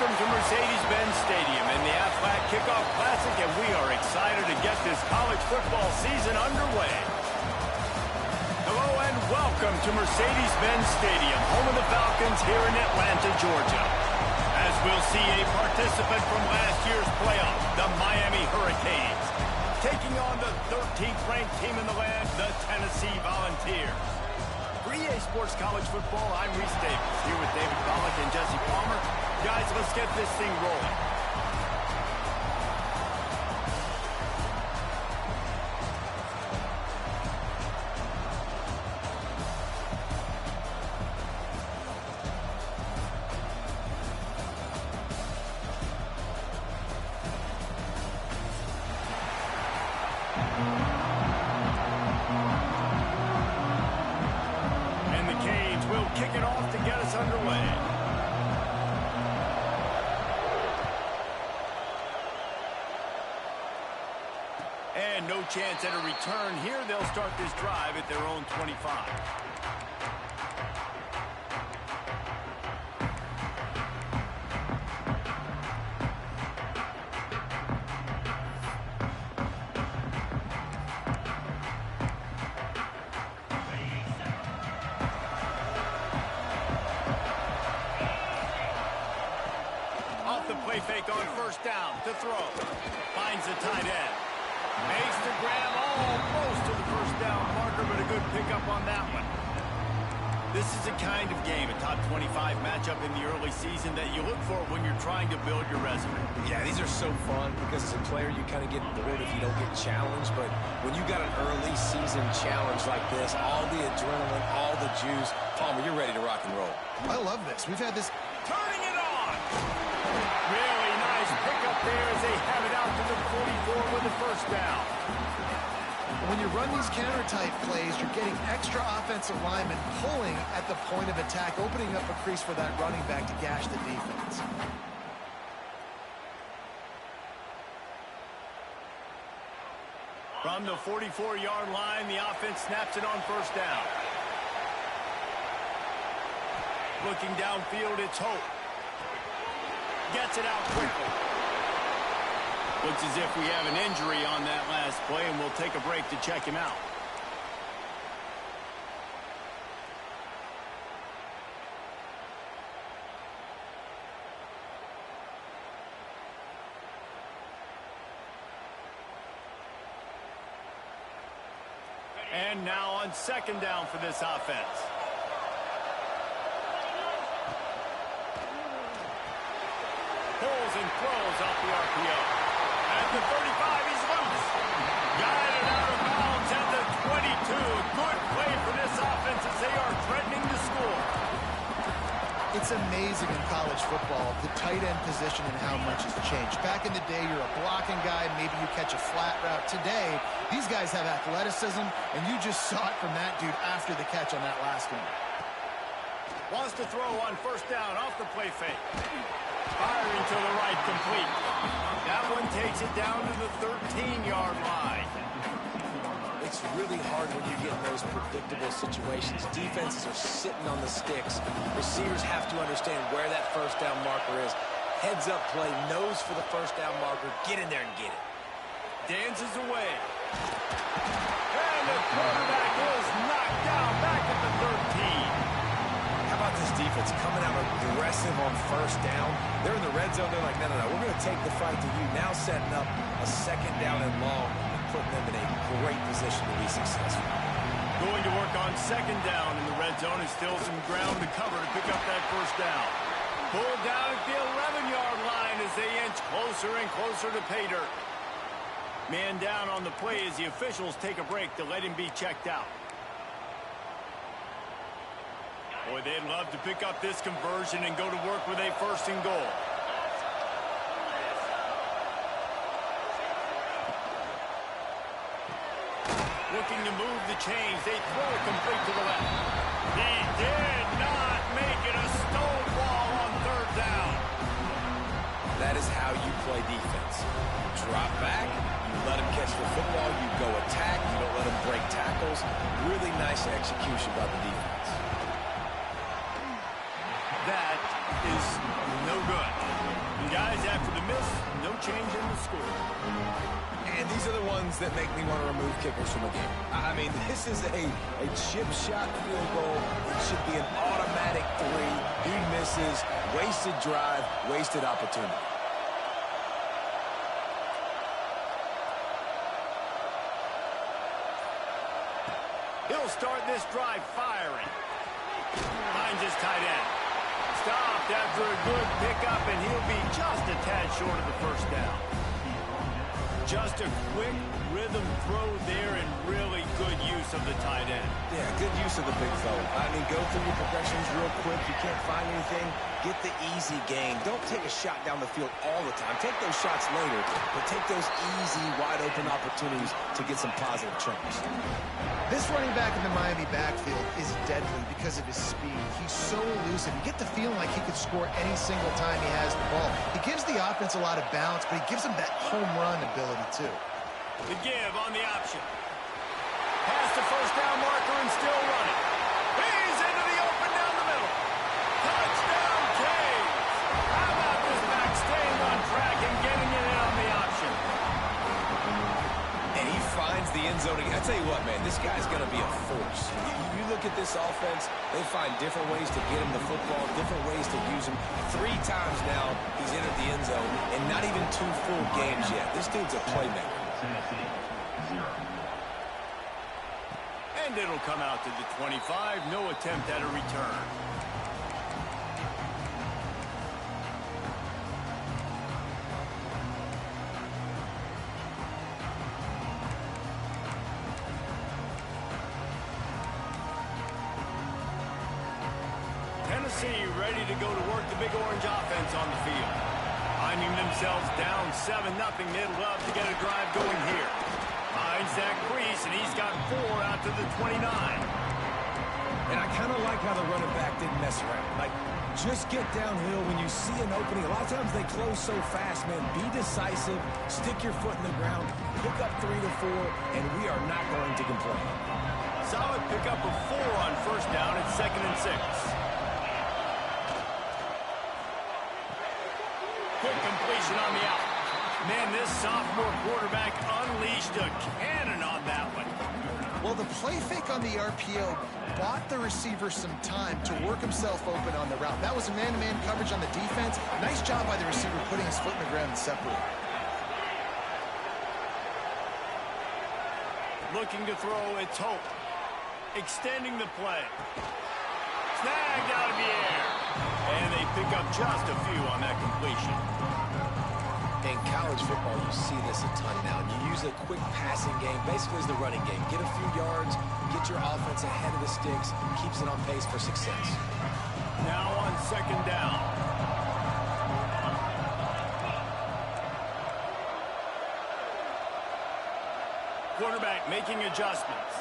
Welcome to Mercedes-Benz Stadium in the Aflac Kickoff Classic, and we are excited to get this college football season underway. Hello and welcome to Mercedes-Benz Stadium, home of the Falcons here in Atlanta, Georgia. As we'll see a participant from last year's playoff, the Miami Hurricanes, taking on the 13th ranked team in the land, the Tennessee Volunteers. For EA Sports College Football, I'm Reese Davis, here with David Pollack and Jesse Palmer. Guys, let's get this thing rolling. And the Canes will kick it off to get us underway. And no chance at a return here. They'll start this drive at their own 25. Off the play fake on first down to throw. Finds the tight end. Makes the grab almost to the first down marker, but a good pickup on that one. This is a kind of game, a top 25 matchup in the early season that you look for when you're trying to build your resume. Yeah, these are so fun because as a player, you kind of get bored if you don't get challenged. But when you got an early season challenge like this, all the adrenaline, all the juice, Palmer, you're ready to rock and roll. I love this. We've had this. Turning it on! Really nice pickup there as they have it out to the 44 with the first down. When you run these counter-type plays, you're getting extra offensive linemen pulling at the point of attack, opening up a crease for that running back to gash the defense. From the 44-yard line, the offense snaps it on first down. Looking downfield, it's Hope. Gets it out quickly. Looks as if we have an injury on that last play, and we'll take a break to check him out. And now on second down for this offense. Pulls and throws off the RPO. At the 35, he's loose. Guided out of bounds at the 22. Good play for this offense as they are threatening to score. It's amazing in college football, the tight end position and how much has changed. Back in the day, you're a blocking guy, maybe you catch a flat route. Today, these guys have athleticism, and you just saw it from that dude after the catch on that last one. Wants to throw on first down off the play fake. Firing to the right, complete. That one takes it down to the 13-yard line. It's really hard when you get in those predictable situations. Defenses are sitting on the sticks. Receivers have to understand where that first down marker is. Heads up play, nose for the first down marker. Get in there and get it. Dances away. And the quarterback is knocked down back at the 13. How about this defense coming out aggressive on first down? They're in the red zone. They're like, no, we're going to take the fight to you. Now setting up a second down and long, and putting them in a great position to be successful. Going to work on second down in the red zone. Is still some ground to cover to pick up that first down. Pulled down at the 11-yard line as they inch closer and closer to pay dirt. Man down on the play as the officials take a break to let him be checked out. Boy, they'd love to pick up this conversion and go to work with a first and goal. Looking to move the chains. They throw it complete to the left. He did not make it a stonewall on third down. That is how you play defense. Drop back, you let him catch the football, you go attack, you don't let him break tackles. Really nice execution by the defense. That is no good. And guys, after the miss, no change in the score. And these are the ones that make me want to remove kickers from the game. I mean, this is a chip shot field goal. It should be an automatic 3. He misses. Wasted drive, wasted opportunity. He'll start this drive firing. Finds his tight end. Stopped after a good pickup, and he'll be just a tad short of the first down. Just a quick rhythm throw there and really good use of the tight end. Yeah, good use of the big fella. I mean, go through your progressions real quick. You can't find anything. Get the easy gain. Don't take a shot down the field all the time. Take those shots later, but take those easy, wide-open opportunities to get some positive chunks. This running back in the Miami backfield is deadly because of his speed. He's so elusive. You get the feeling like he could score any single time he has the ball. He gives the offense a lot of balance, but he gives them that home run ability, too. The give on the option. Past the first down marker and still running. He's into the open down the middle. Touchdown, Caves. How about this back staying on track and getting it in on the option? And he finds the end zone. I tell you what, man, this guy's going to be a force. You look at this offense, they find different ways to get him the football, different ways to use him. 3 times now he's entered the end zone, and not even 2 full games yet. This dude's a playmaker. And it'll come out to the 25. No attempt at a return. Tennessee ready to go to work the big orange offense on the field. Finding themselves down 7-0, they'd love to get a drive going here. Finds that crease, and he's got 4 out to the 29. And I kind of like how the running back didn't mess around. Like, just get downhill when you see an opening. A lot of times they close so fast, man. Be decisive, stick your foot in the ground, pick up 3 to 4, and we are not going to complain. Solid pickup of 4 on first down at 2nd and 6. Quick completion on the out. Man, this sophomore quarterback unleashed a cannon on that one. Well, the play fake on the RPO bought the receiver some time to work himself open on the route. That was a man-to-man coverage on the defense. Nice job by the receiver putting his foot in the ground and separating. Looking to throw, it's Hope. Extending the play. Snagged out of the air. And they pick up just a few on that completion. In college football, you see this a ton now. You use a quick passing game, basically as the running game. Get a few yards, get your offense ahead of the sticks, keeps it on pace for success. Now on 2nd down. Quarterback making adjustments.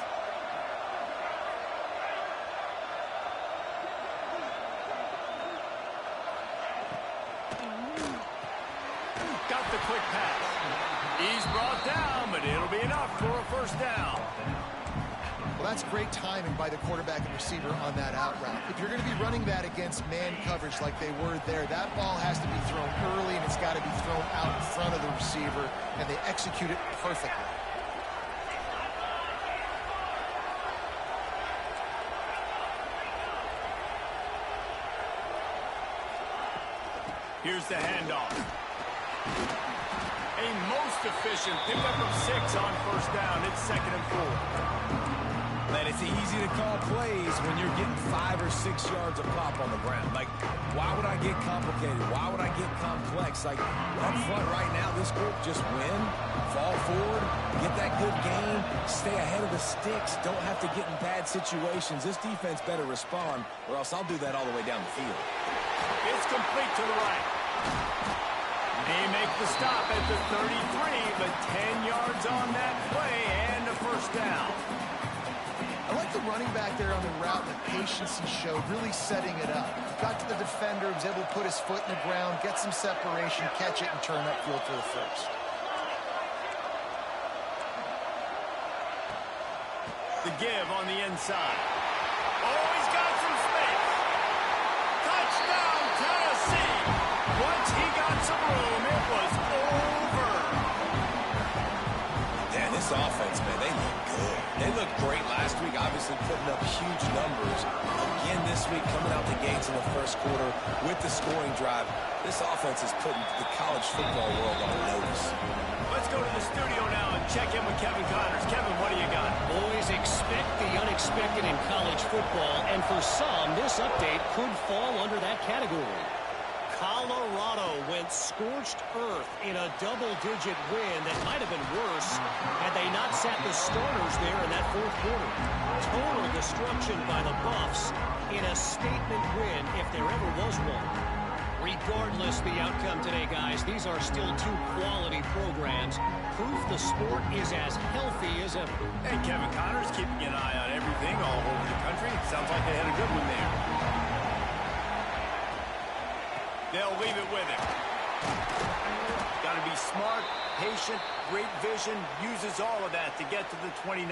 Got the quick pass. He's brought down, but it'll be enough for a first down. Well, that's great timing by the quarterback and receiver on that out route. If you're going to be running that against man coverage like they were there, that ball has to be thrown early, and it's got to be thrown out in front of the receiver, and they execute it perfectly. Here's the handoff. A most efficient pickup of 6 on first down. It's 2nd and 4. Man, it's easy to call plays when you're getting 5 or 6 yards a pop on the ground. Like, why would I get complicated? Why would I get complex? Like, up front right now, this group just win, fall forward, get that good gain, stay ahead of the sticks, don't have to get in bad situations. This defense better respond, or else I'll do that all the way down the field. It's complete to the right. They make the stop at the 33, but 10 yards on that play and a first down. I like the running back there on the route, the patience he showed, really setting it up. Got to the defender, was able to put his foot in the ground, get some separation, catch it, and turn upfield for the first. The give on the inside. Oh, he's got some space. Touchdown, Tennessee. Once he got some This offense, man, they look good. They looked great last week, obviously putting up huge numbers. Again this week, coming out the gates in the first quarter with the scoring drive. This offense is putting the college football world on notice. Let's go to the studio now and check in with Kevin Connors. Kevin, what do you got? Boys, expect the unexpected in college football, and for some, this update could fall under that category. Colorado went scorched earth in a double-digit win that might have been worse had they not sat the starters there in that fourth quarter. Total destruction by the Buffs in a statement win if there ever was one. Regardless the outcome today, guys, these are still two quality programs. Proof the sport is as healthy as ever. Hey, Kevin Connors keeping an eye on everything all over the country. Sounds like they had a good one there. They'll leave it with him. Got to be smart, patient, great vision, uses all of that to get to the 29.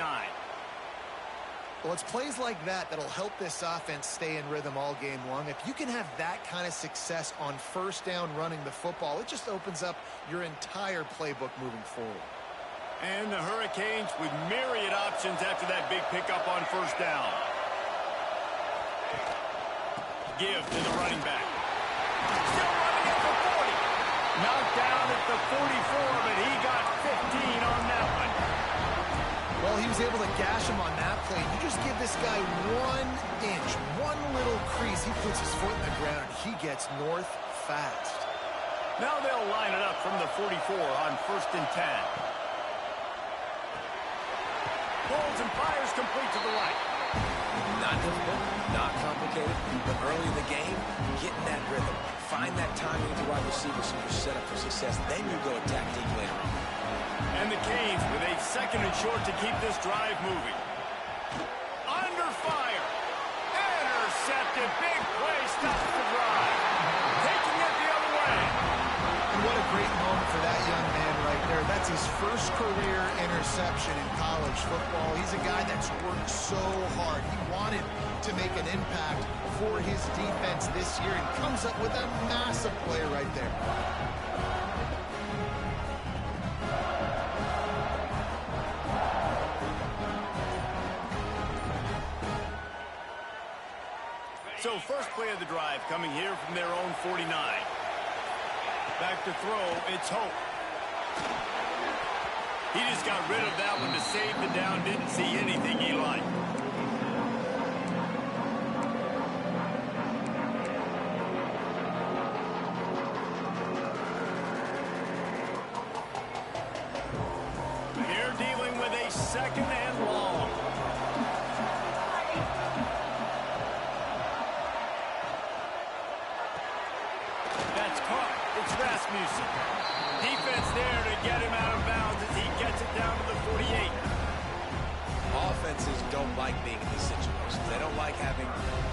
Well, it's plays like that that'll help this offense stay in rhythm all game long. If you can have that kind of success on first down running the football, it just opens up your entire playbook moving forward. And the Hurricanes with myriad options after that big pickup on first down. Give to the running back. Still running at the 40. Knocked down at the 44, but he got 15 on that one. Well, he was able to gash him on that play. You just give this guy 1 inch, one little crease. He puts his foot in the ground, and he gets north fast. Now they'll line it up from the 44 on 1st and 10. Pulls and fires complete to the right. Not difficult, not complicated, but early in the game, getting that rhythm. Find that timing with the wide receiver so you're set up for success. Then you go attack deep later on. And the Canes with a 2nd and short to keep this drive moving. Under fire. Intercepted. Big play. Stops the drive. Taking it the other way. And what a great moment for that young man right there. That's his first career interception in college football. He's a guy that's worked so hard. He wanted to make an impact for his defense this year and comes up with a massive play right there. So first play of the drive coming here from their own 49. Back to throw, it's Hope. He just got rid of that one to save the down, didn't see anything he liked. They're dealing with a 2nd and long. That's caught. It's Rasmussen. Defense there to get him out of bounds as he gets it down to the 48. Offenses don't like being in these situations. They don't like having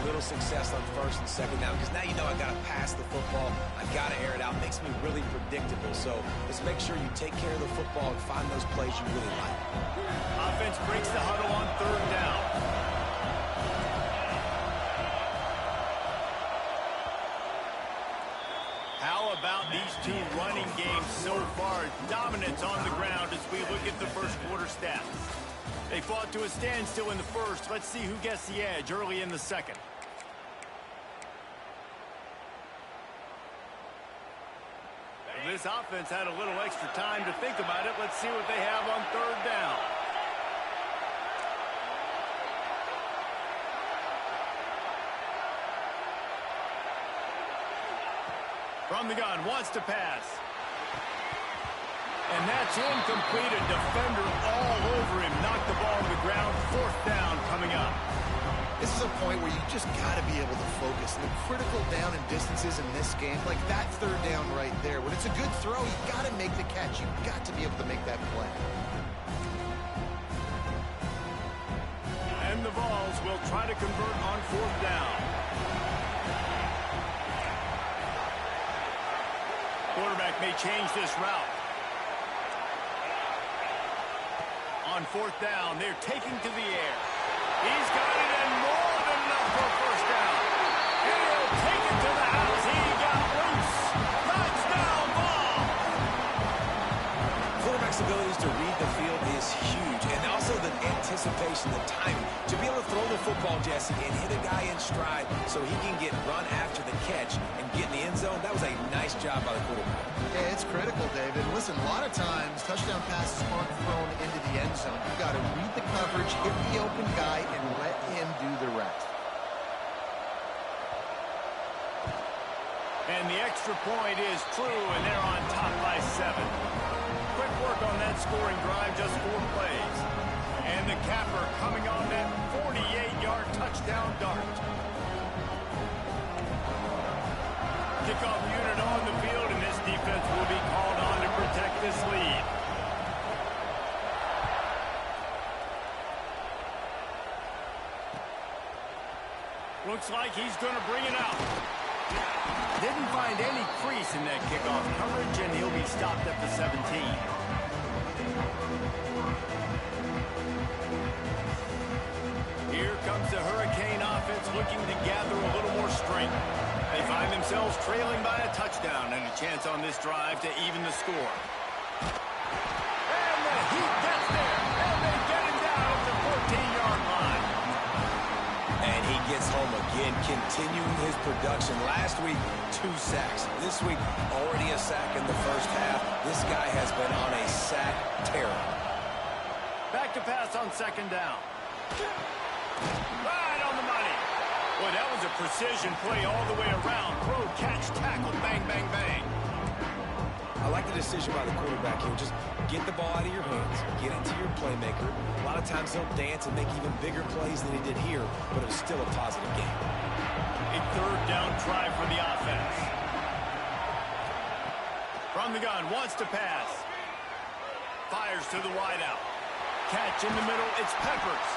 little success on 1st and 2nd down because now you know I got to pass the football. I got to air it out. It makes me really predictable. So let's make sure you take care of the football and find those plays you really like. Offense breaks the huddle on 3rd down. How about these two running games so far? Dominance on the ground as we look at the first quarter stats. They fought to a standstill in the first. Let's see who gets the edge early in the second. This offense had a little extra time to think about it. Let's see what they have on 3rd down. From the gun, wants to pass. And that's incomplete. A defender all over him. Knocked the ball to the ground. 4th down coming up. This is a point where you just got to be able to focus. The critical down and distances in this game, like that 3rd down right there. When it's a good throw, you got to make the catch. You've got to be able to make that play. And the Vols will try to convert on 4th down. Quarterback may change this route. On 4th down, they're taking to the air. He's got it and more than enough for 1st down. And he'll take it to the house. He got loose. Touchdown ball. Quarterback's abilities to read the field is huge. anticipation, the timing. To be able to throw the football, Jesse, and hit a guy in stride so he can get run after the catch and get in the end zone, that was a nice job by the quarterback. Yeah, it's critical, David. Listen, a lot of times, touchdown passes aren't thrown into the end zone. You've got to read the coverage, hit the open guy, and let him do the rest. And the extra point is true, and they're on top by 7. Quick work on that scoring drive, just 4 plays. And the capper coming on that 48-yard touchdown dart. Kickoff unit on the field, and this defense will be called on to protect this lead. Looks like he's going to bring it out. Didn't find any crease in that kickoff coverage, and he'll be stopped at the 17. Here comes the Hurricane offense looking to gather a little more strength. They find themselves trailing by a touchdown and a chance on this drive to even the score. And the Heat gets there, and they get him down at the 14-yard line. And he gets home again, continuing his production. Last week, 2 sacks. This week, already a sack in the first half. This guy has been on a sack tear. Back to pass on 2nd down. Right on the money. Boy, that was a precision play all the way around. Throw, catch, tackle, bang, bang, bang. I like the decision by the quarterback here. Just get the ball out of your hands. Get it to your playmaker. A lot of times he'll dance and make even bigger plays than he did here, but it was still a positive game. A 3rd down try for the offense. From the gun, wants to pass. Fires to the wideout. Catch in the middle, it's Peppers.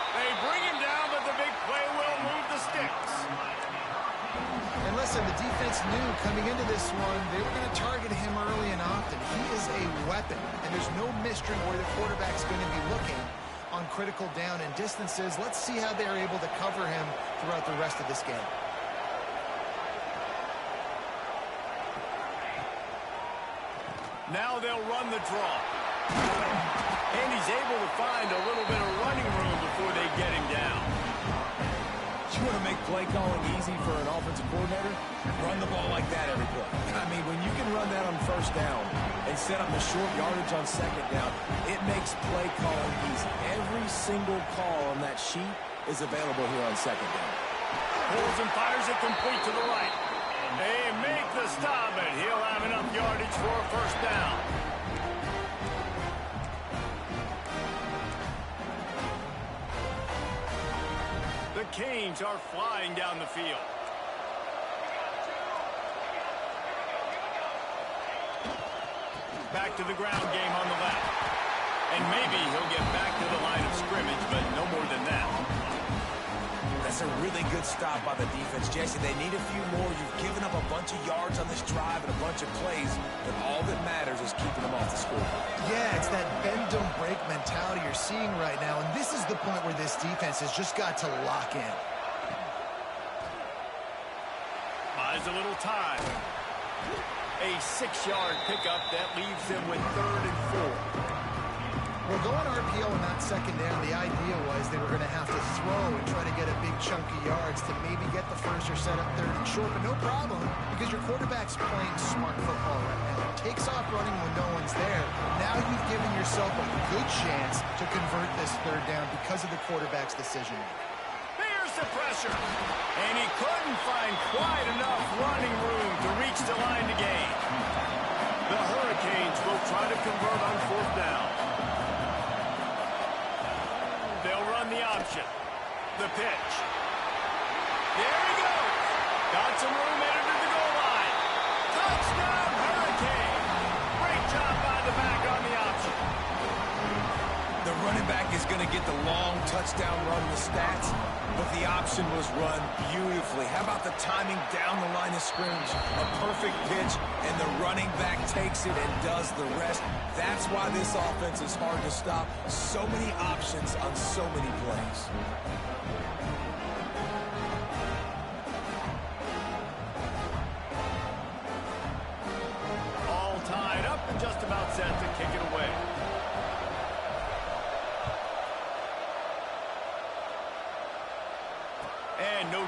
They bring him down, but the big play will move the sticks. And listen, the defense knew coming into this one, they were going to target him early and often. He is a weapon, and there's no mystery where the quarterback's going to be looking on critical down and distances. Let's see how they're able to cover him throughout the rest of this game. Now they'll run the draw. And he's able to find a little bit of running room before they get him down. You want to make play calling easy for an offensive coordinator? Run the ball like that every play. I mean, when you can run that on 1st down and set up the short yardage on 2nd down, it makes play calling easy. Every single call on that sheet is available here on 2nd down. Pulls and fires it complete to the right. They make the stop, and he'll have enough yardage for a 1st down. The Canes are flying down the field. Back to the ground game on the left. And maybe he'll get back to the line of scrimmage, but no more than that. That's a really good stop by the defense, Jesse. They need a few more. You've given up a bunch of yards on this drive and a bunch of plays, but all that matters is keeping them off the score. Yeah, it's that bend, don't break mentality you're seeing right now, and this is the point where this defense has just got to lock in. Buys a little time. A 6-yard pickup that leaves them with 3rd and 4. Well, going RPO on that 2nd down, the idea was they were going to have to throw and try to get a big chunk of yards to maybe get the 1st or set up 3rd and short, but no problem because your quarterback's playing smart football right now. Takes off running when no one's there. Now you've given yourself a good chance to convert this 3rd down because of the quarterback's decision. There's the pressure. And he couldn't find quite enough running room to reach the line to gain. The Hurricanes will try to convert on 4th down. They'll run the option. The pitch. There he goes. Got some room headed to the goal line. Touchdown, Hurricane. Great job by the back on the option. The running back is going to get the long touchdown run in the stats, but the option was run beautifully. How about the timing down the line of scrimmage? A perfect pitch, and the running back takes it and does the rest. That's why this offense is hard to stop. So many options on so many plays. All tied up and just about set to kick it away.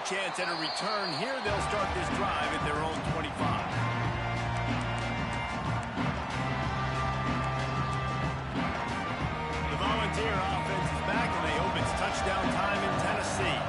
chance at a return here. They'll start this drive at their own 25. The Volunteer offense is back, and they hope it's touchdown time in Tennessee.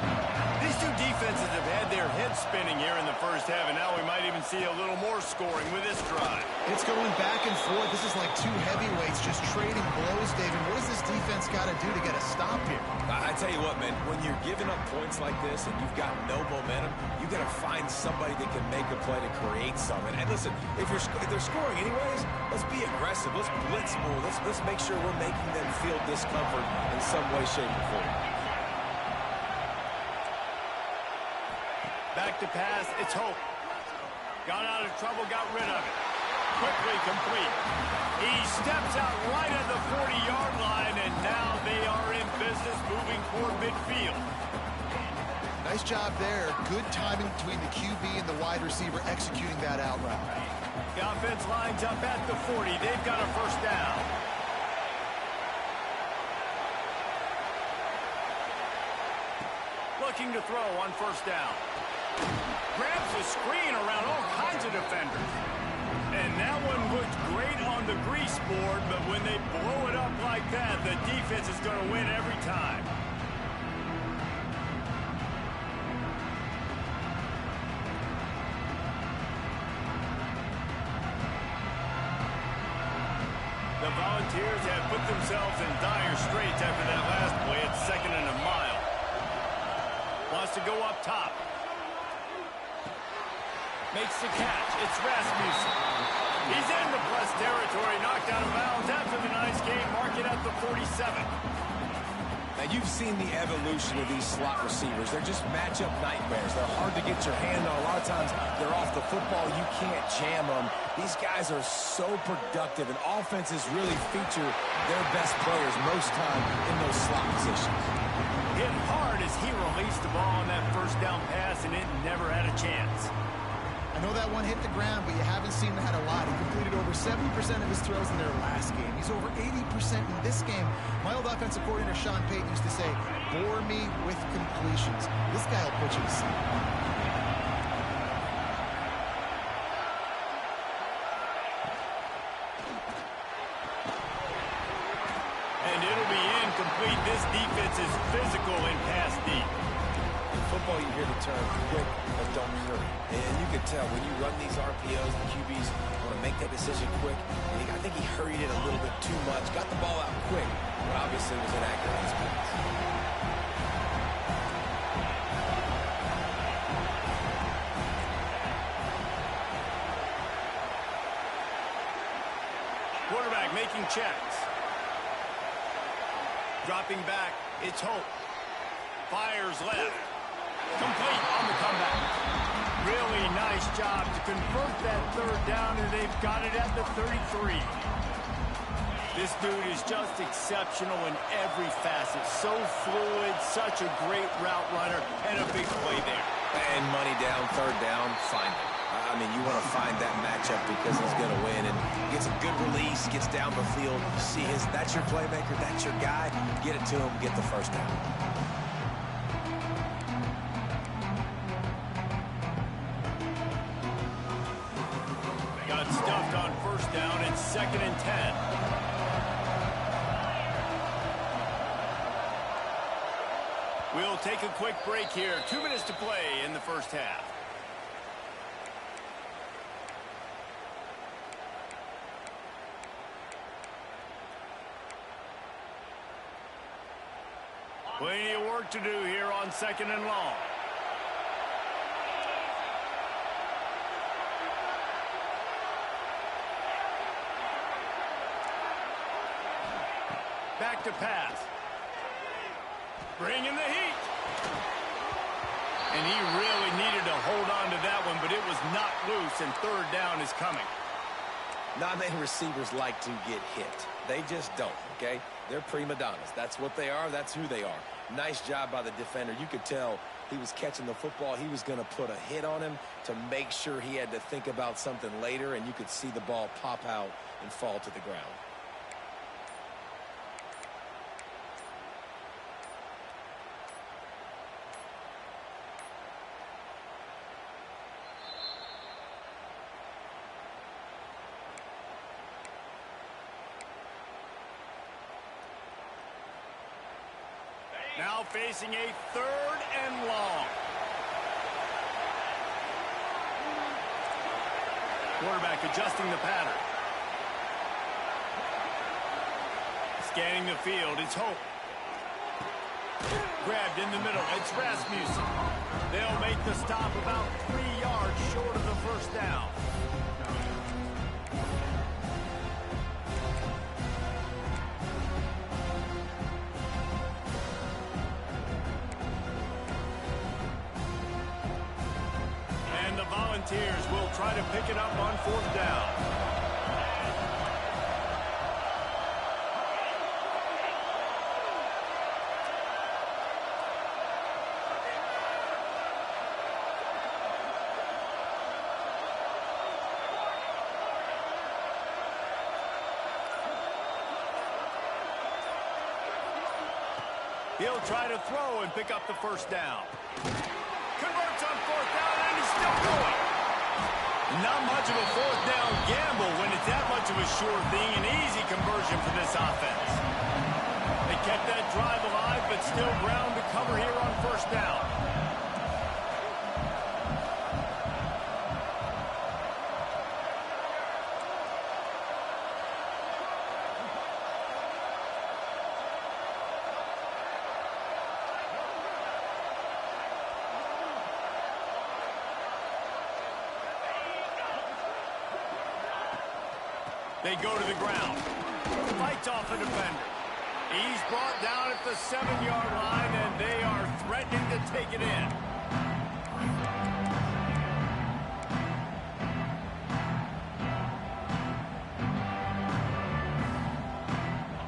These two defenses have had their heads spinning here in the first half, and now we might even see a little more scoring with this drive. It's going back and forth. This is like two heavyweights just trading blows, David. What does this defense got to do to get a stop here? I tell you what, man, when you're giving up points like this and you've got no momentum, you got to find somebody that can make a play to create something. And listen, if they're scoring anyways, let's be aggressive. Let's blitz more. Let's make sure we're making them feel discomfort in some way, shape, or form. Back to pass, it's Hope. Got out of trouble, got rid of it. Quickly complete. He steps out right at the 40-yard line, and now they are in business moving toward midfield. Nice job there. Good timing between the QB and the wide receiver executing that out route. The offense lines up at the 40. They've got a first down. Looking to throw on first down. Grabs a screen around all kinds of defenders. And that one looked great on the grease board, but when they blow it up like that, the defense is going to win every time. The Volunteers have put themselves in dire straits after that last play. It's 2nd and a mile. Wants to go up top. Makes the catch. It's Rasmussen. He's in the plus territory, knocked out of bounds after the nice game. Mark it at the 47. Now, you've seen the evolution of these slot receivers. They're just matchup nightmares. They're hard to get your hand on. A lot of times, they're off the football. You can't jam them. These guys are so productive, and offenses really feature their best players most time in those slot positions. Hit hard as he released the ball on that first down pass, and it never had a chance. I know that one hit the ground, but you haven't seen that a lot. He completed over 70% of his throws in their last game. He's over 80% in this game. My old offensive coordinator, Sean Payton, used to say, bore me with completions. This guy will put you to sleep. And it'll be incomplete. This defense is physical and pass deep. Football, you hear the term quick, but don't hurry. And you can tell when you run these RPOs, the QBs want to make that decision quick. And I think he hurried it a little bit too much. Got the ball out quick, but obviously was inaccurate on his pass. Quarterback making checks. Dropping back, it's Hope. Fires left. Complete on the comeback. Really nice job to convert that third down, and they've got it at the 33. This dude is just exceptional in every facet. So fluid, such a great route runner, and a big play there. And money down, third down, find it. I mean, you want to find that matchup because he's going to win and gets a good release, gets down the field. You see that's your playmaker, that's your guy. Get it to him, get the first down. Got stuffed on first down. It's 2nd and 10. We'll take a quick break here. 2 minutes to play in the first half. Plenty of work to do here on 2nd and long. Back to pass. Bringing the heat. And he really needed to hold on to that one, but it was not loose, and third down is coming. Not many receivers like to get hit. They just don't, okay? They're prima donnas. That's what they are. That's who they are. Nice job by the defender. You could tell he was catching the football. He was going to put a hit on him to make sure he had to think about something later, and you could see the ball pop out and fall to the ground. Now facing a 3rd and long. Quarterback adjusting the pattern. Scanning the field, it's Hope. Grabbed in the middle, it's Rasmussen. They'll make the stop about 3 yards short of the first down. And the Volunteers will try to pick it up on 4th down. He'll try to throw and pick up the first down. Converts on 4th down, and he's still going. Not much of a 4th down gamble when it's that much of a sure thing. An easy conversion for this offense. They kept that drive alive, but still ground to cover here on 1st down. They go to the ground. Fights off a defender. He's brought down at the 7-yard line, and they are threatening to take it in.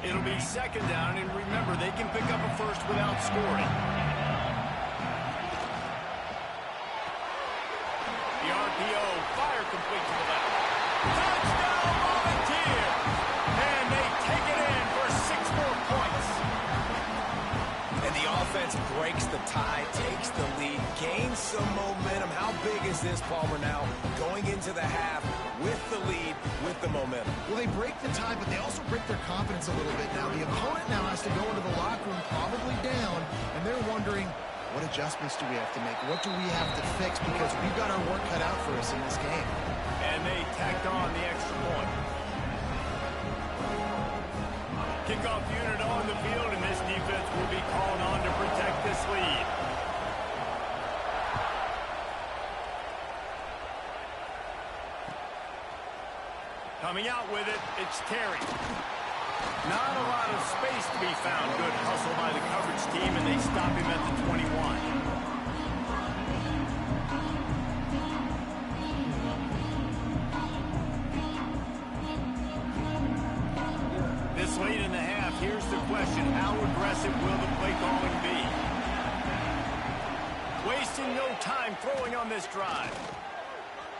It'll be 2nd down, and remember, they can pick up a first without scoring. The RPO, fire complete to the left. Touchdown, Volunteer! And they take it in for 6 more points. And the offense breaks the tie, takes the lead, gains some momentum. How big is this, Palmer, now going into the half with the lead, with the momentum? Well, they break the tie, but they also break their confidence a little bit now. The opponent now has to go into the locker room probably down, and they're wondering, what adjustments do we have to make? What do we have to fix? Because we've got our work cut out for us in this game. And they tacked on the extra point. Kickoff unit on the field, and this defense will be called on to protect this lead. Coming out with it, it's Terry. Not a lot of space to be found. Good hustle by the coverage team, and they stop him at the 21. Late in the half, here's the question: how aggressive will the play calling be? Wasting no time throwing on this drive.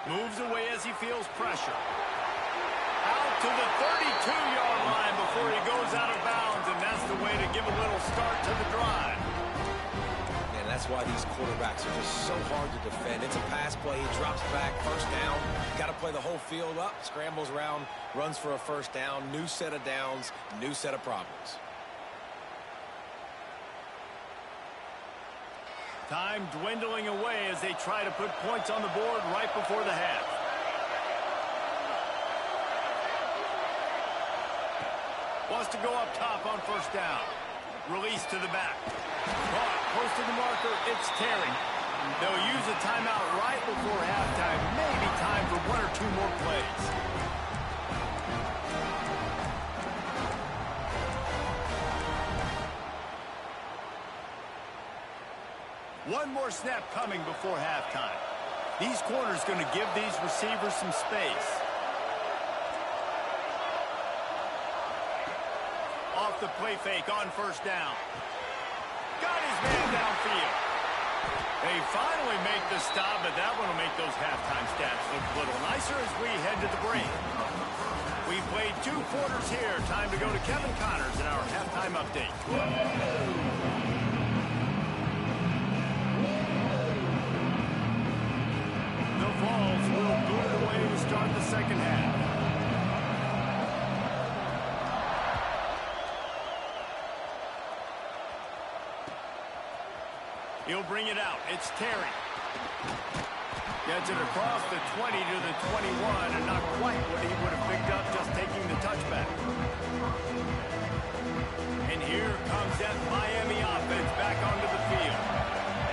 Moves away as he feels pressure. Out to the 32-yard line before he goes out of bounds, and that's the way to give a little start to the drive. And that's why these quarterbacks are just so hard to defend. It's a pass play. He drops back, 1st down. Got to play the whole field up, scrambles around, runs for a 1st down. New set of downs, new set of problems. Time dwindling away as they try to put points on the board right before the half. Wants to go up top on 1st down. Release to the back. Caught, close to the marker, it's Terry. They'll use a timeout right before halftime. Maybe time for 1 or 2 more plays. One more snap coming before halftime. These corners going to give these receivers some space. Off the play fake on 1st down. Got his man downfield. They finally make the stop, but that one will make those halftime stats look a little nicer as we head to the break. We played 2 quarters here. Time to go to Kevin Connors in our halftime update. The Vols will boot away to start the 2nd half. He'll bring it out. It's Terry. Gets it across the 20 to the 21, and not quite what he would have picked up just taking the touchback. And here comes that Miami offense back onto the field.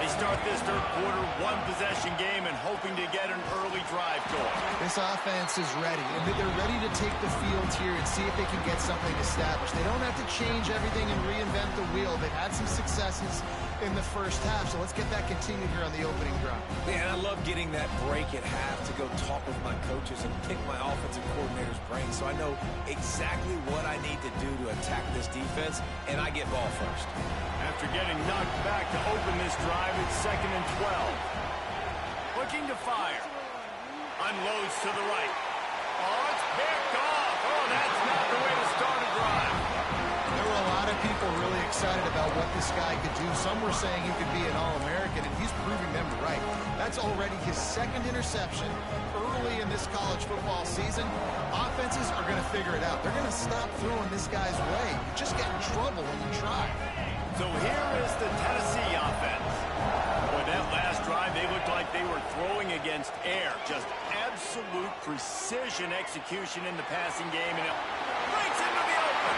They start this third quarter one-possession game and hoping to get an early drive going. This offense is ready, and they're ready to take the field here and see if they can get something established. They don't have to change everything and reinvent the wheel. They've had some successes in the first half, so let's get that continued here on the opening drive. Man, I love getting that break at half to go talk with my coaches and pick my offensive coordinator's brain so I know exactly what I need to do to attack this defense, and I get ball first. After getting knocked back to open this drive, it's 2nd and 12. Looking to fire. Unloads to the right. Oh, it's picked off. Oh, that's not the way to start a drive. There were a lot of people really excited about what this guy could do. Some were saying he could be an All-American, and he's proving them right. That's already his 2nd interception early in this college football season. Offenses are going to figure it out. They're going to stop throwing this guy's way. You just get in trouble when you try. So here is the Tennessee offense. Boy, that last drive, they looked like they were throwing against air. Just absolute precision execution in the passing game, and it breaks into the open.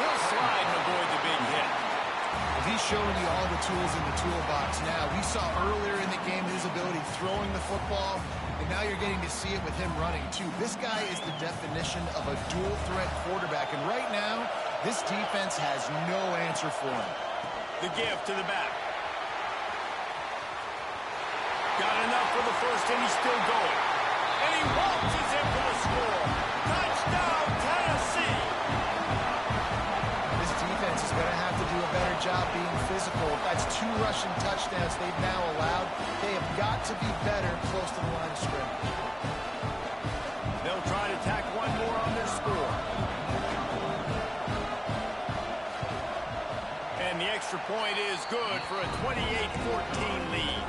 He'll slide and avoid the big hit. Well, he's showing you all the tools in the toolbox now. We saw earlier in the game his ability throwing the football, and now you're getting to see it with him running, too. This guy is the definition of a dual-threat quarterback, and right now, this defense has no answer for him. The give to the back. Got enough for the first, and he's still going. And he waltzes in for the score. Touchdown, Tennessee! This defense is going to have to do a better job being physical. That's 2 rushing touchdowns they've now allowed. They have got to be better close to the line of scrimmage. They'll try to tack one more on their score. And the extra point is good for a 28-14 lead.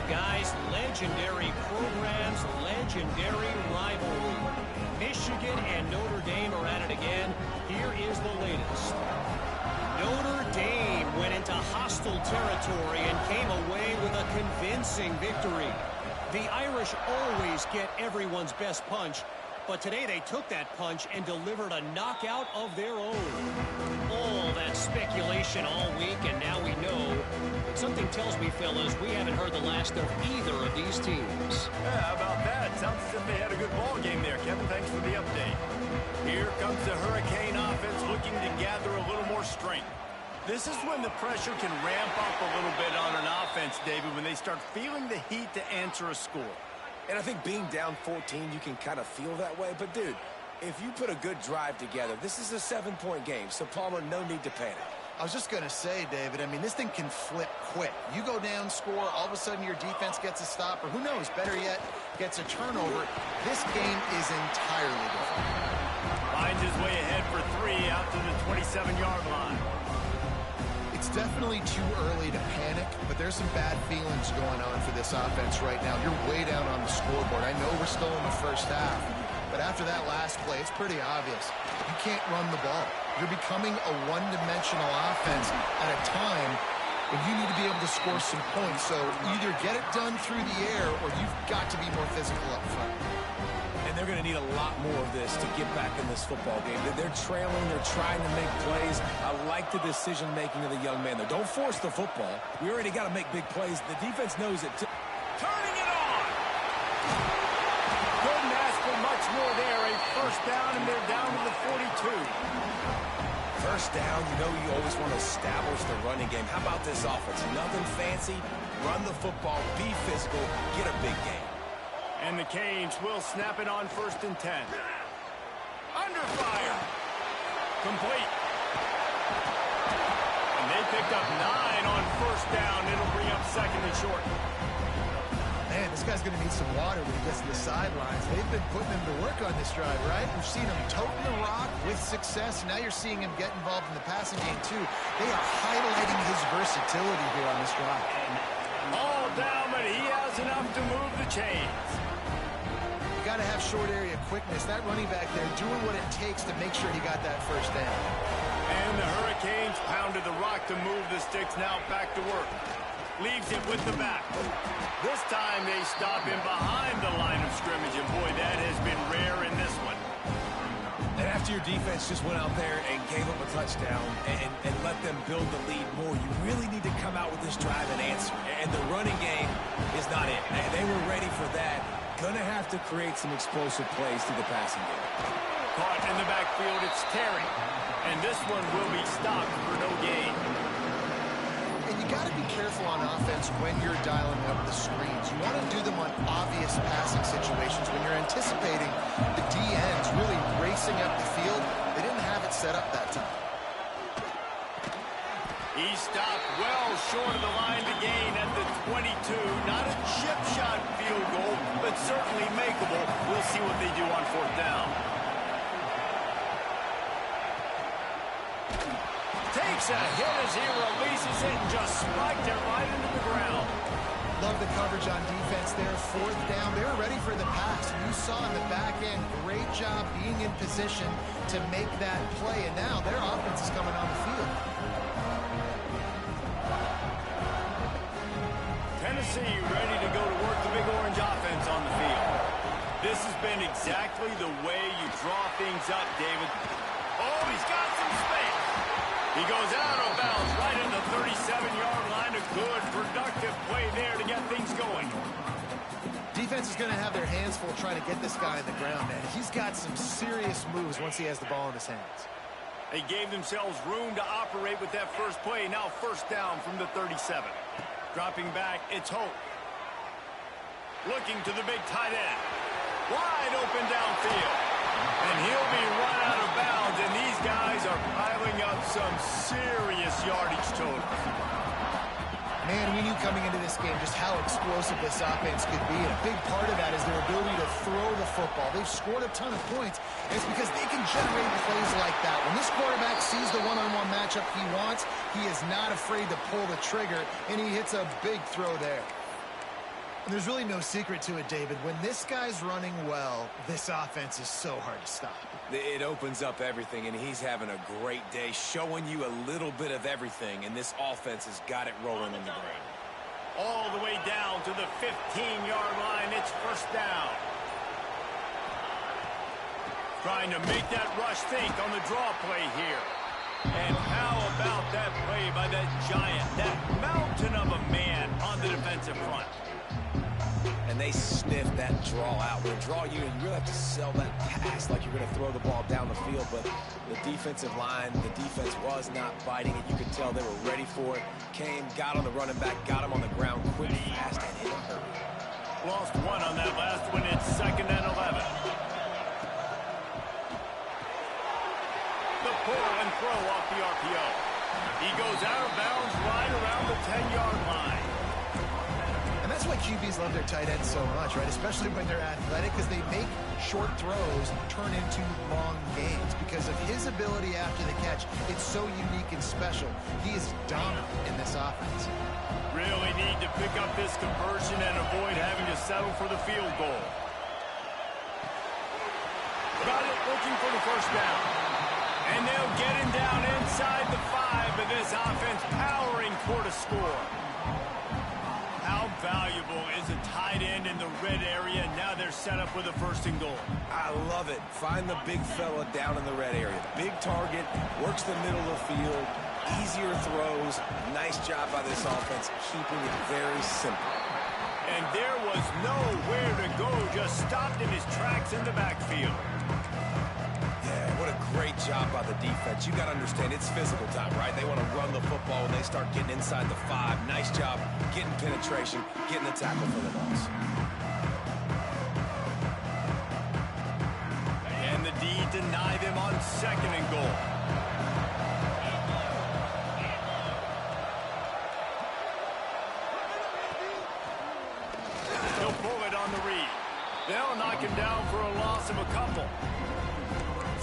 Guys, legendary programs, legendary rivalry. Michigan and Notre Dame are at it again. Here is the latest. Notre Dame went into hostile territory and came away with a convincing victory. The Irish always get everyone's best punch, but today they took that punch and delivered a knockout of their own. All that speculation all week, and now we know. Something tells me, fellas, we haven't heard the last of either of these teams. Yeah, how about that? Sounds as if they had a good ball game there, Kevin. Thanks for the update. Here comes the Hurricane offense looking to gather a little more strength. This is when the pressure can ramp up a little bit on an offense, David, when they start feeling the heat to answer a score. And I think being down 14, you can kind of feel that way. But, dude, if you put a good drive together, this is a 7-point game. So, Palmer, no need to panic. I was just going to say, David, I mean, this thing can flip quick. You go down, score, all of a sudden your defense gets a stop, or who knows, better yet, gets a turnover. This game is entirely different. Finds his way ahead for 3 out to the 27-yard line. It's definitely too early to panic, but there's some bad feelings going on for this offense right now. You're way down on the scoreboard. I know we're still in the first half, but after that last play, it's pretty obvious. You can't run the ball. You're becoming a one-dimensional offense at a time when you need to be able to score some points. So either get it done through the air or you've got to be more physical up front. And they're going to need a lot more of this to get back in this football game. They're trailing. They're trying to make plays. I like the decision-making of the young man there. Don't force the football. We already got to make big plays. The defense knows it. Turning it on! Couldn't ask for much more there. A first down, and they're down to the 42. First down, you know you always want to establish the running game. How about this offense? Nothing fancy. Run the football, be physical, get a big game. And the Canes will snap it on 1st and 10. Under fire. Complete. And they picked up 9 on 1st down. It'll bring up 2nd and short. Man, this guy's going to need some water when he gets to the sidelines. They've been putting him to work on this drive, right? We've seen him toting the rock with success. Now you're seeing him get involved in the passing game, too. They are highlighting his versatility here on this drive. All down, but he has enough to move the chains. You got to have short area quickness. That running back there doing what it takes to make sure he got that first down. And the Hurricanes pounded the rock to move the sticks. Now back to work. Leaves it with the back. This time they stop him behind the line of scrimmage. And boy, that has been rare in this one. And after your defense just went out there and gave up a touchdown and let them build the lead more, you really need to come out with this drive and answer. And the running game is not it. They were ready for that. Gonna have to create some explosive plays through the passing game. Caught in the backfield, it's Terry. And this one will be stopped for no gain. And you got to be careful on offense when you're dialing up the screens. You want to do them on obvious passing situations when you're anticipating the DNs really racing up the field. They didn't have it set up that time. He stopped well short of the line to gain at the 22. Not a chip shot field goal, but certainly makeable. We'll see what they do on fourth down. Takes a hit as he releases it and just spiked it right into the ground. Love the coverage on defense there. Fourth down. They were ready for the pass. You saw in the back end, great job being in position to make that play. And now their offense is coming on the field. Tennessee ready to go to work the Big Orange offense on the field. This has been exactly the way you draw things up, David. Oh, he's got some space. He goes out of bounds right in the 37-yard line. A good, productive play there to get things going. Defense is going to have their hands full trying to get this guy in the ground, man. He's got some serious moves once he has the ball in his hands. They gave themselves room to operate with that first play. Now first down from the 37. Dropping back, it's Hope. Looking to the big tight end. Wide open downfield. And he'll be run out of bounds, and these guys are piling up some serious yardage totals. Man, we knew coming into this game just how explosive this offense could be, and a big part of that is their ability to throw the football. They've scored a ton of points, and it's because they can generate plays like that. When this quarterback sees the one-on-one matchup he wants, he is not afraid to pull the trigger, and he hits a big throw there. And there's really no secret to it, David. When this guy's running well, this offense is so hard to stop. It opens up everything, and he's having a great day, showing you a little bit of everything, and this offense has got it rolling in the ground. All the way down to the 15-yard line. It's first down. Trying to make that rush think on the draw play here. And how about that play by that giant, that mountain of a man on the defensive front? And they sniff that draw out. With a draw unit, you really have to sell that pass like you're going to throw the ball down the field. But the defensive line, the defense was not biting it. You could tell they were ready for it. Came, got on the running back, got him on the ground quick, fast, and in a hurry. Lost one on that last one. It's 2nd and 11. The pull and throw off the RPO. He goes out of bounds right around the 10-yard line. And that's why QBs love their tight ends so much, right? Especially when they're athletic, because they make short throws turn into long gains. Because of his ability after the catch, it's so unique and special. He is dominant in this offense. Really need to pick up this conversion and avoid having to settle for the field goal. Got it, looking for the first down. And they'll get him down inside the 5, but this offense powering toward a score. How valuable is a tight end in the red area? Now they're set up with a 1st and goal. I love it. Find the big fella down in the red area. Big target, works the middle of the field, easier throws. Nice job by this offense, keeping it very simple. And there was nowhere to go, just stopped in his tracks in the backfield. Yeah, what a great job by the defense. You got to understand, it's physical time, right? They want to run the football when they start getting inside the 5. Nice job getting penetration, getting the tackle for the loss. And the D deny them on 2nd and goal. He'll pull it on the read. They'll knock him down for a loss of a couple.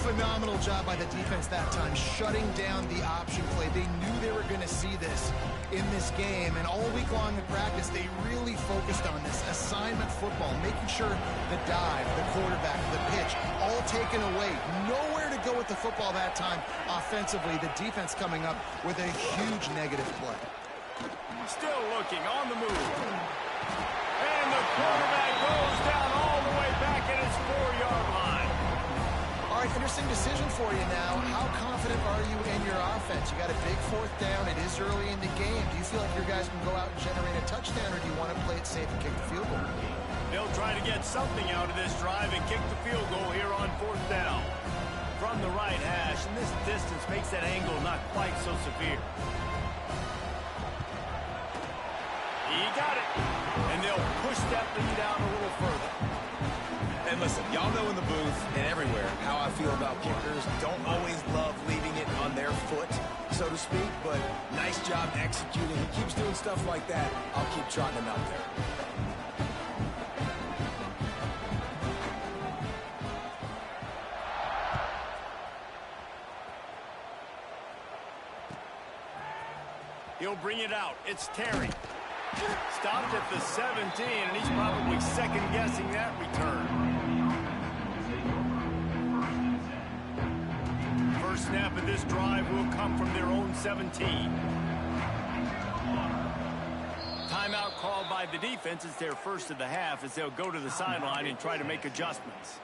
Phenomenal job by the defense that time, shutting down the option play. They knew they were going to see this in this game, and all week long in practice, they really focused on this assignment football, making sure the dive, the quarterback, the pitch, all taken away. Nowhere to go with the football that time offensively. The defense coming up with a huge negative play. Still looking on the move. And the quarterback goes down all the way back at his 4-yard line. All right, interesting decision for you now. How confident are you in your offense? You got a big 4th down. It is early in the game. Do you feel like your guys can go out and generate a touchdown, or do you want to play it safe and kick the field goal? They'll try to get something out of this drive and kick the field goal here on 4th down. From the right hash, and this distance makes that angle not quite so severe. He got it. And they'll push that lead out a little further. And listen, y'all know in the booth and everywhere how I feel about kickers. Don't always love leaving it on their foot, so to speak, but nice job executing. He keeps doing stuff like that. I'll keep trotting him out there. He'll bring it out. It's Terry. Stopped at the 17, and he's probably second-guessing that return. First snap of this drive will come from their own 17. Timeout called by the defense. It's their first of the half as they'll go to the sideline and try to make adjustments.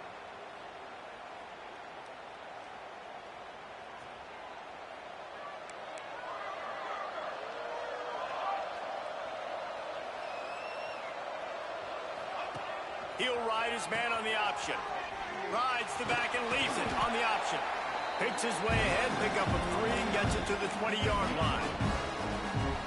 He'll ride his man on the option. Rides the back and leaves it on the option. Picks his way ahead, pick up a 3, and gets it to the 20-yard line.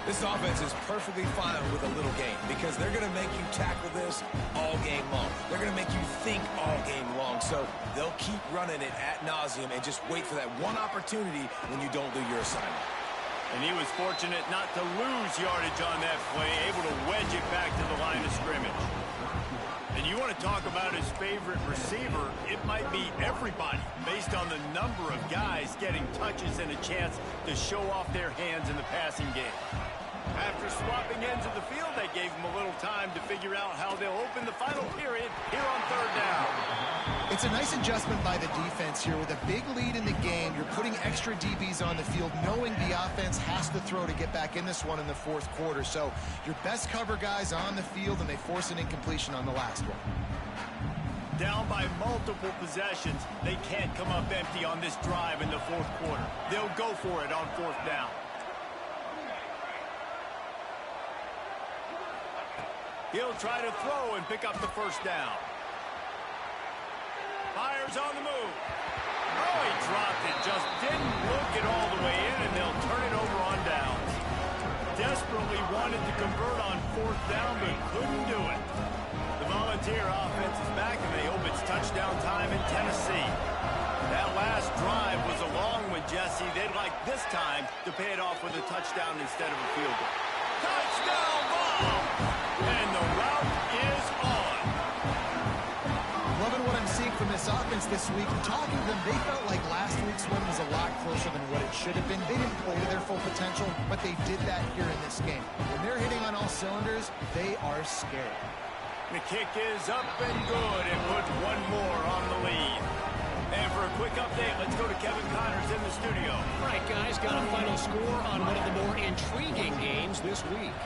This offense is perfectly fine with a little game because they're going to make you tackle this all game long. They're going to make you think all game long. So they'll keep running it ad nauseum and just wait for that one opportunity when you don't do your assignment. And he was fortunate not to lose yardage on that play, able to wedge it back to the line of scrimmage. And you want to talk about his favorite receiver, it might be everybody based on the number of guys getting touches and a chance to show off their hands in the passing game. After swapping ends of the field, they gave him a little time to figure out how they'll open the final period here on 3rd down. It's a nice adjustment by the defense here. With a big lead in the game, you're putting extra DBs on the field, knowing the offense has to throw to get back in this one in the 4th quarter. So your best cover guys on the field, and they force an incompletion on the last one. Down by multiple possessions, they can't come up empty on this drive in the 4th quarter. They'll go for it on 4th down. He'll try to throw and pick up the 1st down. Fires on the move. Oh, he dropped it. Just didn't look it all the way in, and they'll turn it over on downs. Desperately wanted to convert on 4th down, but couldn't do it. The Volunteer offense is back, and they hope it's touchdown time in Tennessee. That last drive was a long one, Jesse. They'd like this time to pay it off with a touchdown instead of a field goal. Touchdown ball! And the route is on. Loving what I'm seeing from this offense this week. Talking to them, they felt like last week's win was a lot closer than what it should have been. They didn't play to their full potential, but they did that here in this game. When they're hitting on all cylinders, they are scary. The kick is up and good, and put one more on the lead. And for a quick update, let's go to Kevin Connors in the studio. All right, guys, got a final score on one of the more intriguing games this week.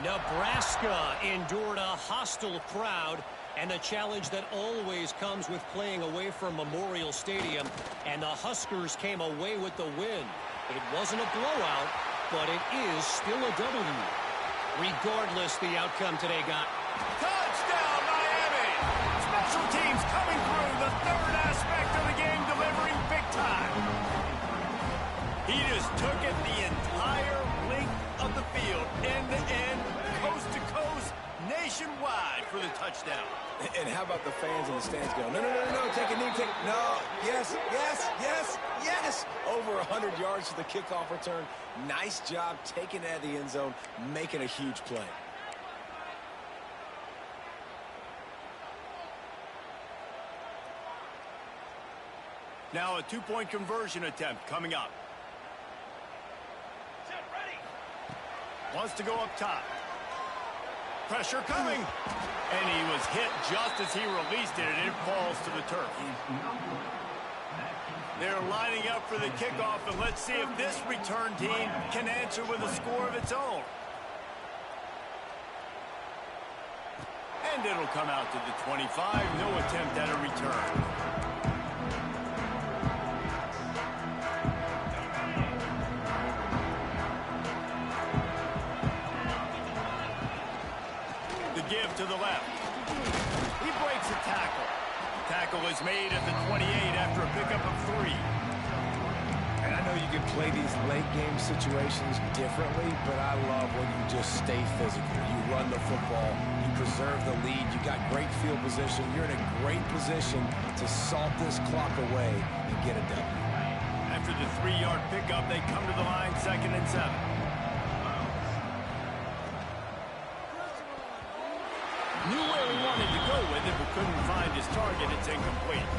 Nebraska endured a hostile crowd and the challenge that always comes with playing away from Memorial Stadium, and the Huskers came away with the win. It wasn't a blowout, but it is still a W. Regardless, the outcome today got... Touchdown, Miami! Special teams coming through, the 3rd aspect of the game, delivering big time. He just took it the entire length of the field, end to end, coast to coast, nationwide for the touchdown. And how about the fans in the stands going, no, take a knee, no, yes, over 100 yards to the kickoff return. Nice job taking it out of the end zone, making a huge play. Now a 2-point conversion attempt coming up. Wants to go up top. Pressure coming. And he was hit just as he released it, and it falls to the turf. They're lining up for the kickoff, and let's see if this return team can answer with a score of its own. And it'll come out to the 25. No attempt at a return. The give to the left. He breaks a tackle. Tackle is made at the 28 after a pickup of 3. And I know you can play these late game situations differently, but I love when you just stay physical. You run the football, you preserve the lead, you got great field position. You're in a great position to salt this clock away and get a W. After the 3-yard pickup, they come to the line, 2nd and 7. Knew where he wanted to go with it, but couldn't find his target. It's incomplete.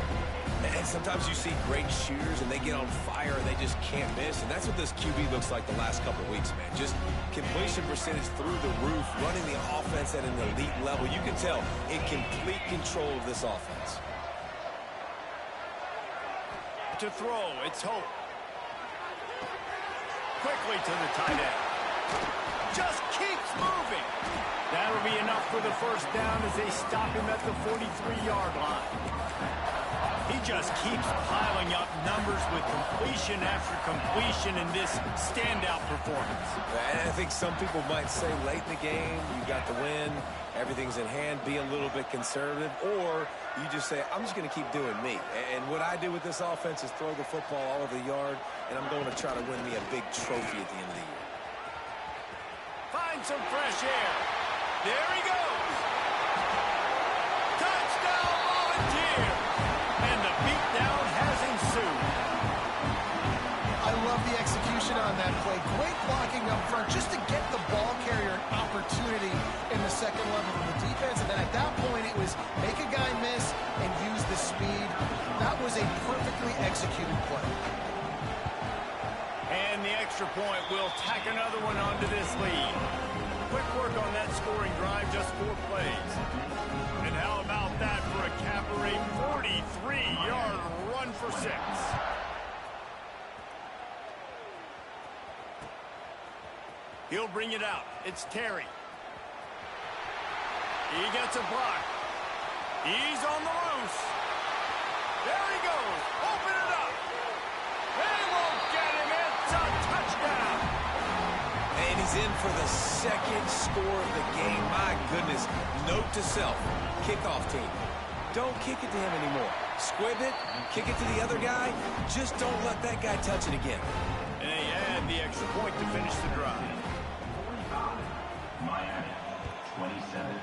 And sometimes you see great shooters, and they get on fire, and they just can't miss. And that's what this QB looks like the last couple of weeks, man. Just completion percentage through the roof, running the offense at an elite level. You can tell in complete control of this offense. To throw, it's Hope. Quickly to the tight end. Just keeps moving. That'll be enough for the first down as they stop him at the 43-yard line. He just keeps piling up numbers with completion after completion in this standout performance. And I think some people might say late in the game, you got the win, everything's in hand, be a little bit conservative, or you just say, I'm just going to keep doing me. And what I do with this offense is throw the football all over the yard, and I'm going to try to win me a big trophy at the end of the year. Find some fresh air. There he goes. Touchdown, Volunteer. And the beatdown has ensued. I love the execution on that play. Great blocking up front just to get the ball carrier an opportunity in the second level of the defense. And then at that point, it was make a guy miss and use the speed. That was a perfectly executed play. And the extra point will tack another one onto this lead. Quick work on that scoring drive, just 4 plays. And how about that for a cabaret 43-yard run for 6? He'll bring it out. It's Terry. He gets a block. He's on the loose. There he goes. Open it up. They won't get him. It's a touchdown. And he's in for the second score of the game. My goodness. Note to self, kickoff team. Don't kick it to him anymore. Squib it, kick it to the other guy. Just don't let that guy touch it again. And they add the extra point to finish the drive. Miami, 27.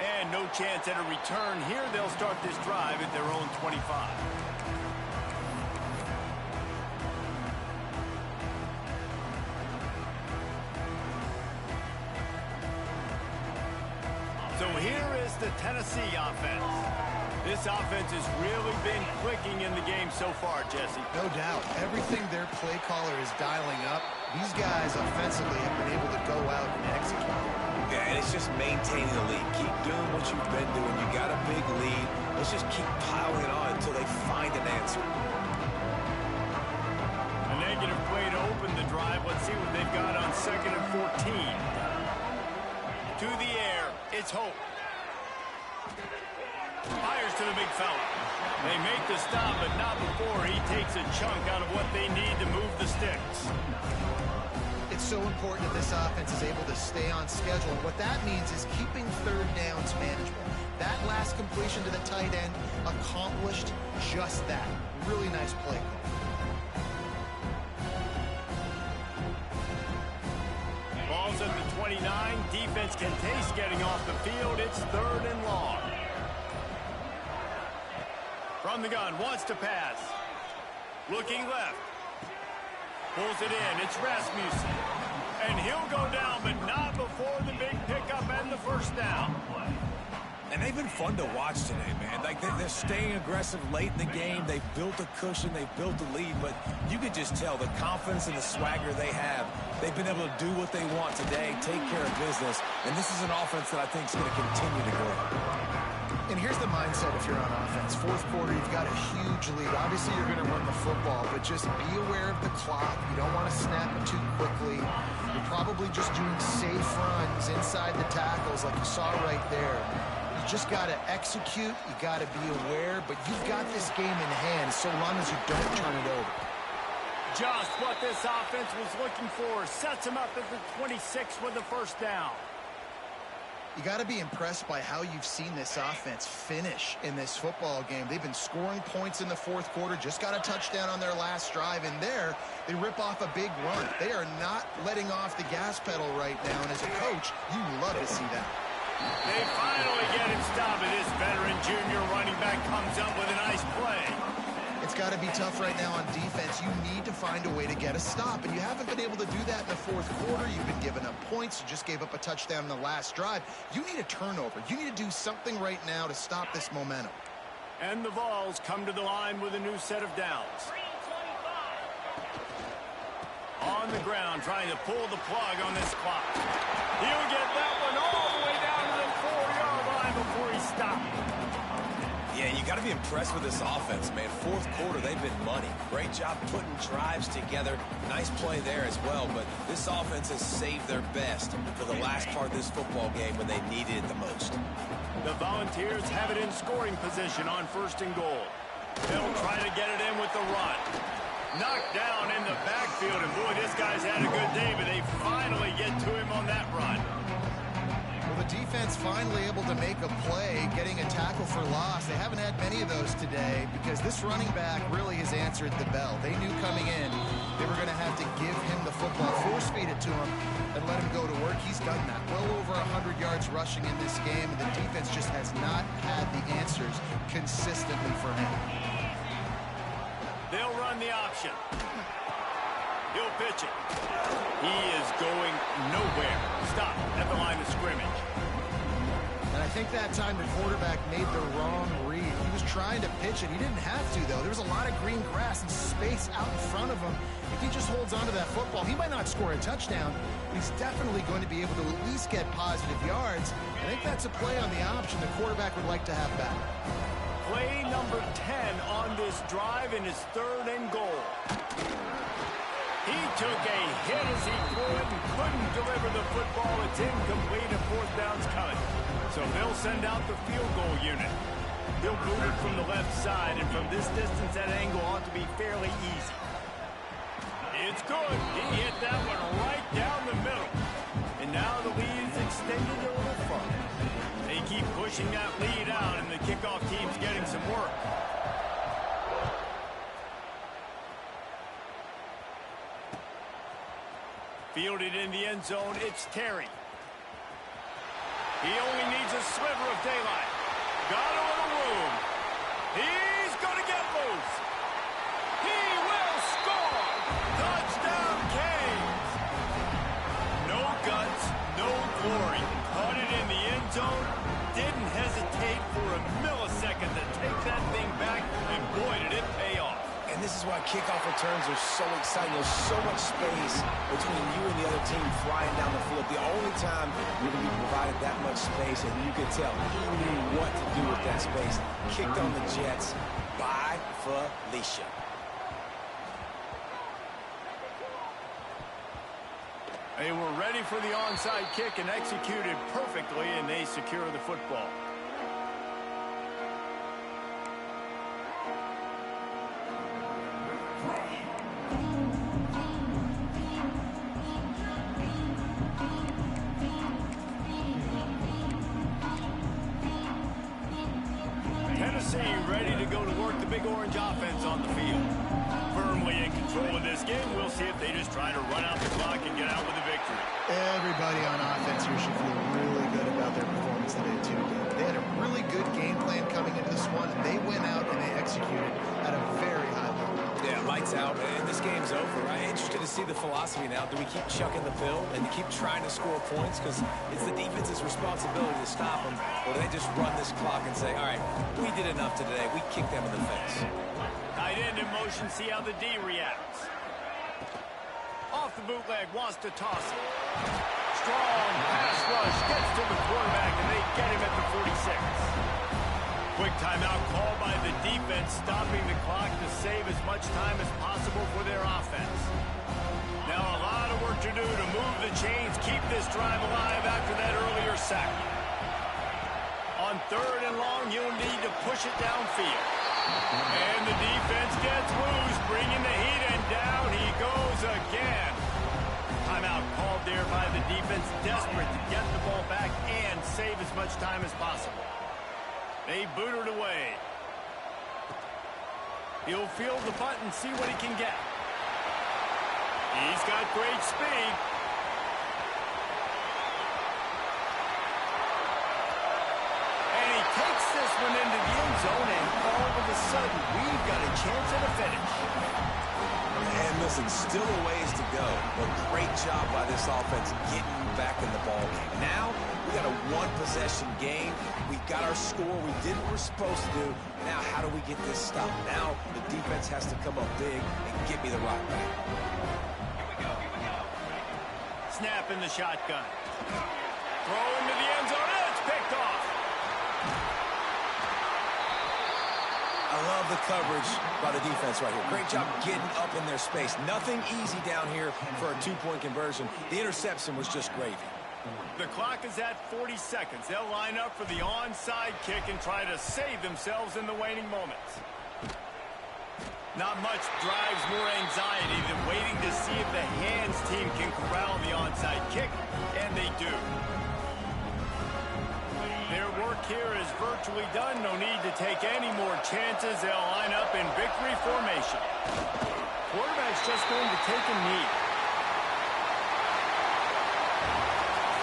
And no chance at a return here. They'll start this drive at their own 25. So here is the Tennessee offense. This offense has really been clicking in the game so far, Jesse. No doubt. Everything their play caller is dialing up, these guys offensively have been able to go out and execute. Yeah, and it's just maintaining the lead. Keep doing what you've been doing. You got a big lead. Let's just keep piling it on until they find an answer. A negative play to open the drive. Let's see what they've got on 2nd and 14. To the air. It's Hope. Fires to the big fella. They make the stop, but not before he takes a chunk out of what they need to move the sticks. It's so important that this offense is able to stay on schedule. And what that means is keeping third downs manageable. That last completion to the tight end accomplished just that. Really nice play call. Ball's at the 29. Defense can taste getting off the field. It's 3rd and long. From the gun, wants to pass. Looking left. Pulls it in. It's Rasmussen. And he'll go down, but not before the big pickup and the first down. And they've been fun to watch today, man. Like they're staying aggressive late in the game. They've built a cushion. They've built a lead. But you could just tell the confidence and the swagger they have. They've been able to do what they want today, take care of business. And this is an offense that I think is going to continue to grow. And here's the mindset if you're on offense. Fourth quarter, you've got a huge lead. Obviously, you're going to run the football, but just be aware of the clock. You don't want to snap it too quickly. You're probably just doing safe runs inside the tackles like you saw right there. You just got to execute. You got to be aware, but you've got this game in hand so long as you don't turn it over. Just what this offense was looking for. Sets him up at the 26 with the first down. You got to be impressed by how you've seen this offense finish in this football game. They've been scoring points in the fourth quarter, just got a touchdown on their last drive, and there they rip off a big run. They are not letting off the gas pedal right now, and as a coach, you love to see that. They finally get him stopped, and this veteran junior running back comes up with a nice play. It's got to be tough right now on defense. You need to find a way to get a stop, and you haven't been able to do that in the fourth quarter. You've been giving up points. You just gave up a touchdown in the last drive. You need a turnover. You need to do something right now to stop this momentum. And the Vols come to the line with a new set of downs. On the ground, trying to pull the plug on this clock. He'll get that one all the way down to the 4-yard line before he stopped. Yeah, you got to be impressed with this offense, man. Fourth quarter, they've been money. Great job putting drives together. Nice play there as well, but this offense has saved their best for the last part of this football game when they needed it the most. The Volunteers have it in scoring position on 1st and goal. They'll try to get it in with the run. Knocked down in the backfield, and boy, this guy's had a good day, but they finally get to him on that run. Well, the defense finally able to make a play, getting a tackle for loss. They haven't had many of those today because this running back really has answered the bell. They knew coming in they were going to have to give him the football, force feed it to him, and let him go to work. He's done that. Well over 100 yards rushing in this game, and the defense just has not had the answers consistently for him. They'll run the option. He'll pitch it. He is going nowhere. Stop at the line of scrimmage. And I think that time the quarterback made the wrong read. He was trying to pitch it. He didn't have to, though. There was a lot of green grass and space out in front of him. If he just holds onto that football, he might not score a touchdown, but he's definitely going to be able to at least get positive yards. I think that's a play on the option the quarterback would like to have back. Play number 10 on this drive in his 3rd and goal. He took a hit as he threw it and couldn't deliver the football. It's incomplete and 4th down's coming. So they'll send out the field goal unit. He'll boot it from the left side, and from this distance, that angle ought to be fairly easy. It's good. He hit that one right down the middle. And now the lead is extended a little further. They keep pushing that lead out, and the kickoff team's getting some work. Fielded in the end zone, it's Terry. He only needs a sliver of daylight. Got a little room. He's going to get loose. He will score. Touchdown, Canes. No guts, no glory. Caught it in the end zone. Didn't hesitate for a millisecond to take that thing back, and boy, did it pay off. And this is why kickoff returns are so exciting. There's so much space between you and the other team flying down the field. The only time you're going to be provided that much space, and you could tell he knew what to do with that space. Kicked on the Jets by Felicia. They were ready for the onside kick and executed perfectly, and they secure the football. Ready to go to work the big orange offense on the field. Firmly in control of this game. We'll see if they just try to run out the clock and get out with a victory. Everybody on offense here should feel really good about their performance today, too. They had a really good game plan coming into this one, and they went out and they executed at a very high level. Yeah, lights out, and this game's over, right? Interested to see the philosophy now. Do we keep chucking the pill and keep trying to score points? Because it's the defense's responsibility to stop them. Or do they just run this clock and say, all right, we did enough today. We kicked them in the face. Tight end in motion, see how the D reacts. Off the bootleg, wants to toss it. Strong pass rush, gets to the quarterback, and they get him at the 46. Quick timeout called by the defense, stopping the clock to save as much time as possible for their offense. Now a lot of work to do to move the chains, keep this drive alive after that earlier sack. On 3rd and long, you'll need to push it downfield. And the defense gets loose, bringing the heat, and down he goes again. Timeout called there by the defense, desperate to get the ball back and save as much time as possible. They boot it away. He'll field the punt and see what he can get. He's got great speed. And he takes this one into the end zone, and all of a sudden, we've got a chance at a finish. And listen, still a ways to go, but great job by this offense getting back in the ball game. Now, we got a one-possession game. We got our score. We did what we're supposed to do. Now, how do we get this stopped? Now, the defense has to come up big and get me the rock back. Snap in the shotgun. Throw into the end zone. It's picked off. I love the coverage by the defense right here. Great job getting up in their space. Nothing easy down here for a two-point conversion. The interception was just gravy. The clock is at 40 seconds. They'll line up for the onside kick and try to save themselves in the waning moments. Not much drives more anxiety than waiting to see if the hands team can corral the onside kick, and they do. Their work here is virtually done. No need to take any more chances. They'll line up in victory formation. Quarterback's just going to take a knee.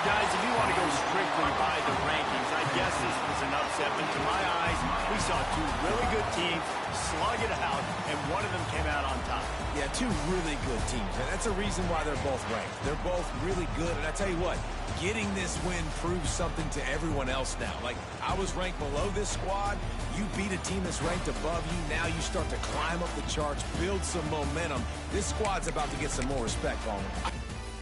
Guys, if you want to go strictly by the rankings, I guess this was an upset. But to my eyes, we saw two really good teams slug it out, and one of them came out on top. Yeah, two really good teams, and that's a reason why they're both ranked. They're both really good, and I tell you what, getting this win proves something to everyone else now. Like, I was ranked below this squad. You beat a team that's ranked above you. Now you start to climb up the charts, build some momentum. This squad's about to get some more respect on them.